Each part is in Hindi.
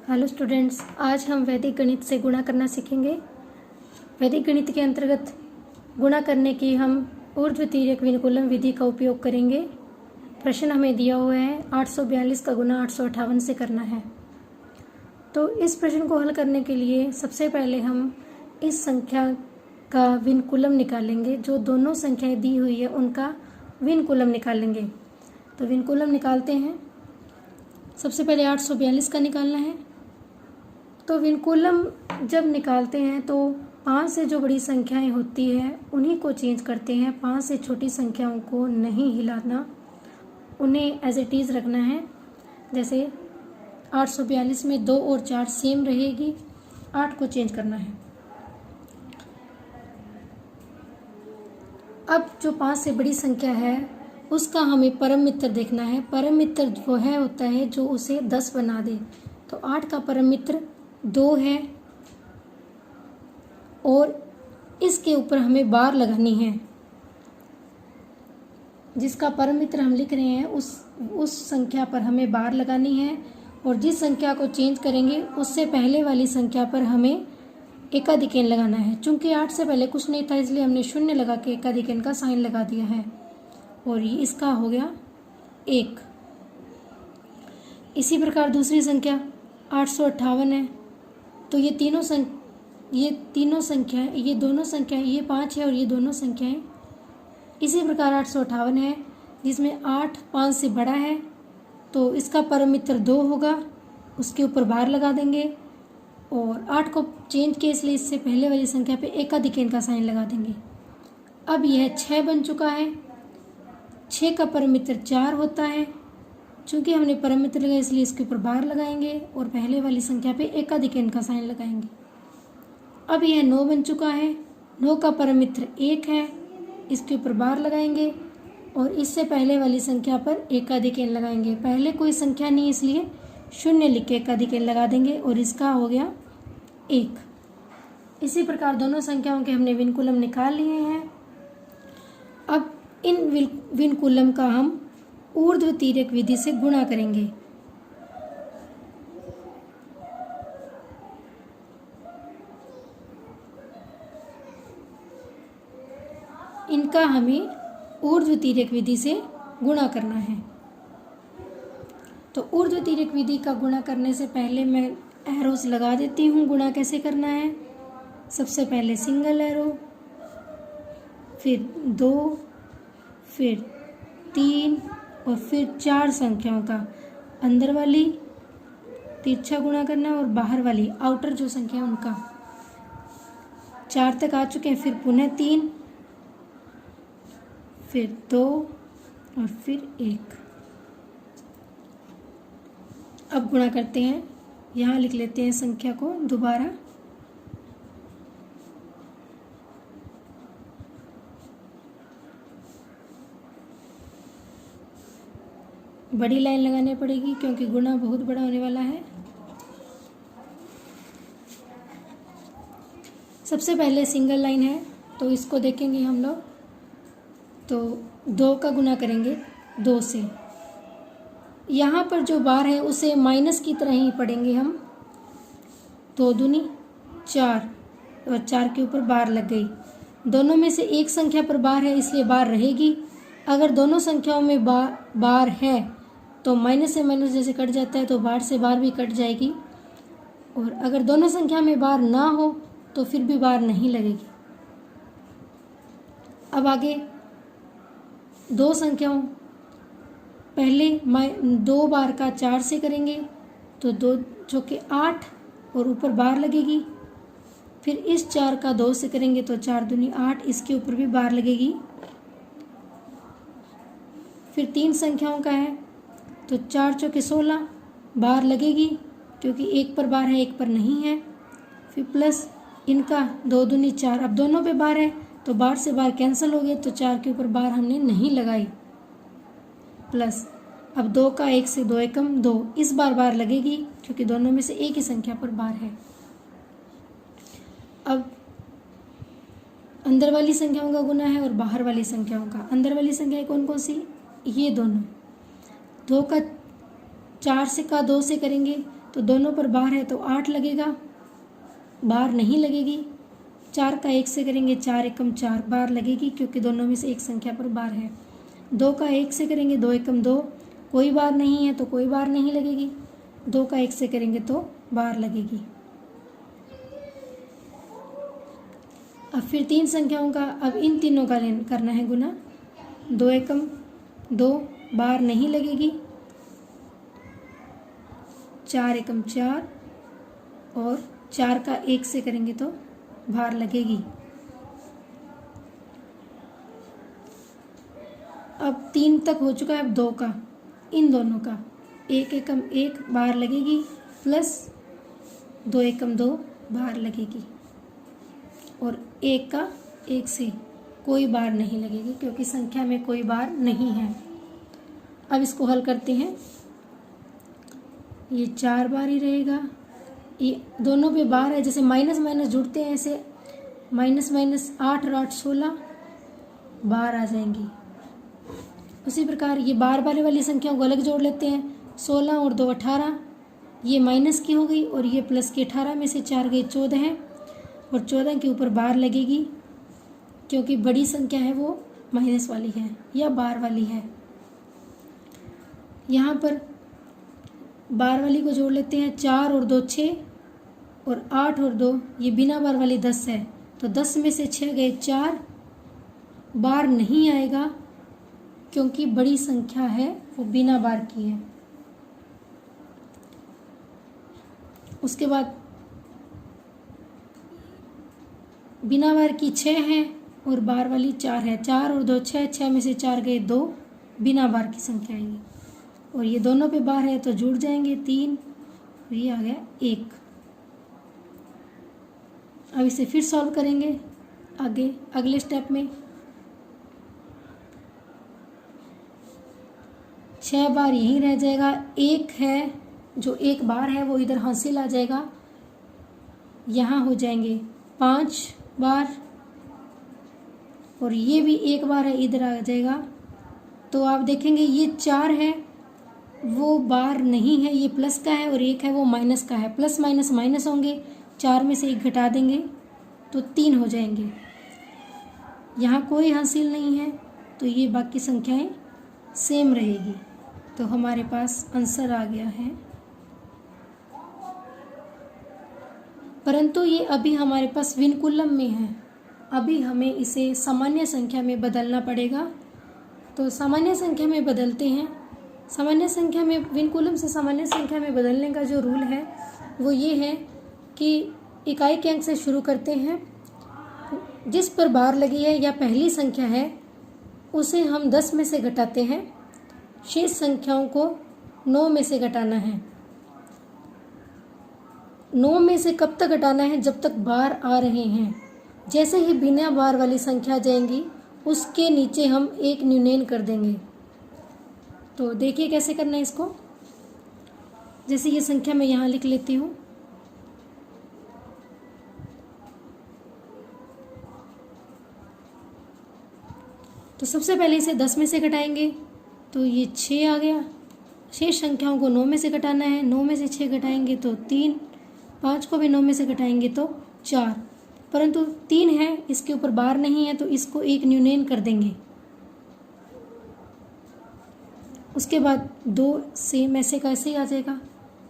हेलो स्टूडेंट्स, आज हम वैदिक गणित से गुणा करना सीखेंगे। वैदिक गणित के अंतर्गत गुणा करने की हम ऊर्ध्वतिर्यक विनुकुलम विधि का उपयोग करेंगे। प्रश्न हमें दिया हुआ है 842 का गुणा 858 से करना है। तो इस प्रश्न को हल करने के लिए सबसे पहले हम इस संख्या का विनुकुलम निकालेंगे। जो दोनों संख्याएं दी हुई है उनका विनुकुलम निकालेंगे। तो विनुकुलम निकालते हैं। सबसे पहले 842 का निकालना है। तो विनुकुलम जब निकालते हैं तो 5 से जो बड़ी संख्याएं होती है उन्हीं को चेंज करते हैं। 5 से छोटी संख्याओं को नहीं हिलाना, उन्हें एज इट इज़ रखना है। जैसे 842 में 2 और 4 सेम रहेगी, 8 को चेंज करना है। अब जो 5 से बड़ी संख्या है उसका हमें परम मित्र देखना है। परम मित्र वो है होता है जो उसे 10 बना दे। तो 8 का परम मित्र 2 है और इसके ऊपर हमें बार लगानी है। जिसका परम मित्र हम लिख रहे हैं उस संख्या पर हमें बार लगानी है और जिस संख्या को चेंज करेंगे उससे पहले वाली संख्या पर हमें एकाधिकेन लगाना है। चूंकि 8 से पहले कुछ नहीं था इसलिए हमने शून्य लगा के एकाधिकेन का साइन लगा दिया है और ये इसका हो गया 1। इसी प्रकार दूसरी संख्या 858 है। तो ये दोनों संख्याएं, ये 5 है और ये दोनों संख्याएं इसी प्रकार 858 है, जिसमें 8 5 से बड़ा है तो इसका परम मित्र 2 होगा। उसके ऊपर बार लगा देंगे और 8 को चेंज किए इसलिए इससे पहले वाली संख्या पे एकाधिकेन का साइन लगा देंगे। अब यह 6 बन चुका है। 6 का परम मित्र 4 होता है। चूंकि हमने परम मित्र लगाया इसलिए इसके ऊपर बार लगाएंगे और पहले वाली संख्या पे एकाधिकेन का साइन लगाएंगे। अब यह 9 बन चुका है। 9 का परम मित्र 1 है, इसके ऊपर बार लगाएंगे और इससे पहले वाली संख्या पर एकाधिकेन लगाएंगे। पहले कोई संख्या नहीं इसलिए शून्य लिख के एकाधिकेन लगा देंगे और इसका हो गया 1। इसी प्रकार दोनों संख्याओं के हमने विनुकुलम निकाल लिए हैं। अब इन विनुकुलम का हम ऊर्ध्वतिर्यक विधि से गुणा करेंगे। इनका हमें ऊर्ध्वतिर्यक विधि से गुणा करना है। तो ऊर्ध्वतिर्यक विधि का गुणा करने से पहले मैं एरोस लगा देती हूँ। गुणा कैसे करना है? सबसे पहले सिंगल एरो, फिर 2, फिर 3 और फिर 4 संख्याओं का अंदर वाली तिरछा गुणा करना और बाहर वाली आउटर जो संख्या उनका। 4 तक आ चुके हैं, फिर पुनः 3, फिर 2 और फिर 1। अब गुणा करते हैं। यहाँ लिख लेते हैं संख्या को दोबारा। बड़ी लाइन लगानी पड़ेगी क्योंकि गुणा बहुत बड़ा होने वाला है। सबसे पहले सिंगल लाइन है तो इसको देखेंगे हम लोग। तो 2 का गुणा करेंगे 2 से। यहाँ पर जो बार है उसे माइनस की तरह ही पढ़ेंगे हम। 2 दूनी 4 और 4 के ऊपर बार लग गई। दोनों में से एक संख्या पर बार है इसलिए बार रहेगी। अगर दोनों संख्याओं में बार है तो माइनस से माइनस जैसे कट जाता है तो बार से बार भी कट जाएगी। और अगर दोनों संख्या में बार ना हो तो फिर भी बार नहीं लगेगी। अब आगे 2 संख्याओं, पहले 2 बार का 4 से करेंगे तो 2 जो कि 8 और ऊपर बार लगेगी। फिर इस 4 का 2 से करेंगे तो 4 दूनी 8, इसके ऊपर भी बार लगेगी। फिर 3 संख्याओं का है तो 4 चौके 16 बार लगेगी क्योंकि एक पर बार है एक पर नहीं है। फिर प्लस इनका 2 दूनी 4, अब दोनों पे बार है तो बार से बार कैंसिल हो गए तो 4 के ऊपर बार हमने नहीं लगाई। प्लस अब 2 का 1 से 2 एकम 2, इस बार लगेगी क्योंकि दोनों में से एक ही संख्या पर बार है। अब अंदर वाली संख्याओं का गुना है और बाहर वाली संख्याओं का। अंदर वाली संख्याएं कौन कौन सी? ये दोनों। 2 का 4 से का 2 से करेंगे तो दोनों पर बार है तो 8 लगेगा, बार नहीं लगेगी। 4 का 1 से करेंगे 4 एकम 4 बार लगेगी क्योंकि दोनों में से एक संख्या पर बार है। 2 का 1 से करेंगे 2 एकम 2, कोई बार नहीं है तो कोई बार नहीं लगेगी। 2 का 1 से करेंगे तो बार लगेगी। अब फिर 3 संख्याओं का, अब इन तीनों का करना है गुना। 2 एकम 2 बार नहीं लगेगी, 4 एकम 4 और 4 का 1 से करेंगे तो बार लगेगी। अब 3 तक हो चुका है, अब 2 का, इन दोनों का 1 एकम 1 बार लगेगी प्लस 2 एकम 2 बार लगेगी और 1 का 1 से कोई बार नहीं लगेगी क्योंकि संख्या में कोई बार नहीं है। अब इसको हल करते हैं। ये 4 बार ही रहेगा, ये दोनों पे बार है, जैसे माइनस माइनस जुड़ते हैं ऐसे माइनस माइनस 8 और 8 16 बार आ जाएंगी। उसी प्रकार ये बार वाले वाली संख्याओं को अलग जोड़ लेते हैं। 16 और 2 18, ये माइनस की हो गई और ये प्लस की। 18 में से 4 गए 14 है और 14 के ऊपर बार लगेगी क्योंकि बड़ी संख्या है वो माइनस वाली है या बार वाली है। यहाँ पर बार वाली को जोड़ लेते हैं। 4 और 2 6 और 8 और 2 ये बिना बार वाली 10 है, तो 10 में से 6 गए 4, बार नहीं आएगा क्योंकि बड़ी संख्या है वो बिना बार की है। उसके बाद बिना बार की 6 है और बार वाली 4 है। 4 और 2 6, 6 में से 4 गए 2, बिना बार की संख्या आएगी और ये दोनों पे बार है तो जुड़ जाएंगे 3 और ये आ गया 1। अब इसे फिर सॉल्व करेंगे आगे अगले स्टेप में। 6 बार यहीं रह जाएगा, 1 है जो 1 बार है वो इधर हासिल आ जाएगा, यहाँ हो जाएंगे 5 बार और ये भी 1 बार है इधर आ जाएगा। तो आप देखेंगे ये 4 है वो बार नहीं है, ये प्लस का है और 1 है वो माइनस का है। प्लस माइनस माइनस होंगे, 4 में से 1 घटा देंगे तो 3 हो जाएंगे। यहाँ कोई हासिल नहीं है तो ये बाकी संख्याएं सेम रहेगी। तो हमारे पास आंसर आ गया है, परंतु ये अभी हमारे पास विनकुलम में है, अभी हमें इसे सामान्य संख्या में बदलना पड़ेगा। तो सामान्य संख्या में बदलते हैं। सामान्य संख्या में विनकुलम से सामान्य संख्या में बदलने का जो रूल है वो ये है कि इकाई के अंक से शुरू करते हैं, जिस पर बार लगी है या पहली संख्या है उसे हम 10 में से घटाते हैं, शेष संख्याओं को 9 में से घटाना है। 9 में से कब तक घटाना है? जब तक बार आ रहे हैं। जैसे ही बिना बार वाली संख्या जाएंगी उसके नीचे हम 1 न्यूनयन कर देंगे। तो देखिए कैसे करना है इसको। जैसे ये संख्या मैं यहाँ लिख लेती हूँ, तो सबसे पहले इसे 10 में से घटाएंगे तो ये 6 आ गया। शेष संख्याओं को 9 में से घटाना है, 9 में से 6 घटाएंगे तो 3, 5 को भी 9 में से घटाएंगे तो 4, परंतु 3 है इसके ऊपर बार नहीं है तो इसको 1 न्यूनयन कर देंगे। उसके बाद 2 सेम ऐसे का ऐसे ही आ जाएगा।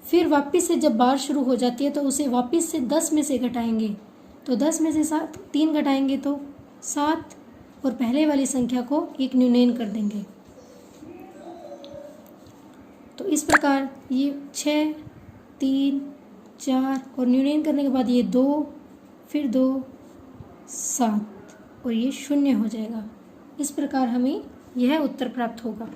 फिर वापस से जब बार शुरू हो जाती है तो उसे वापस से 10 में से घटाएंगे, तो 10 में से 3 घटाएंगे तो 7 और पहले वाली संख्या को 1 न्यूनयन कर देंगे। तो इस प्रकार ये 6, 3, 4 और न्यूनयन करने के बाद ये 2, फिर 2, 7 और ये 0 हो जाएगा। इस प्रकार हमें यह उत्तर प्राप्त होगा।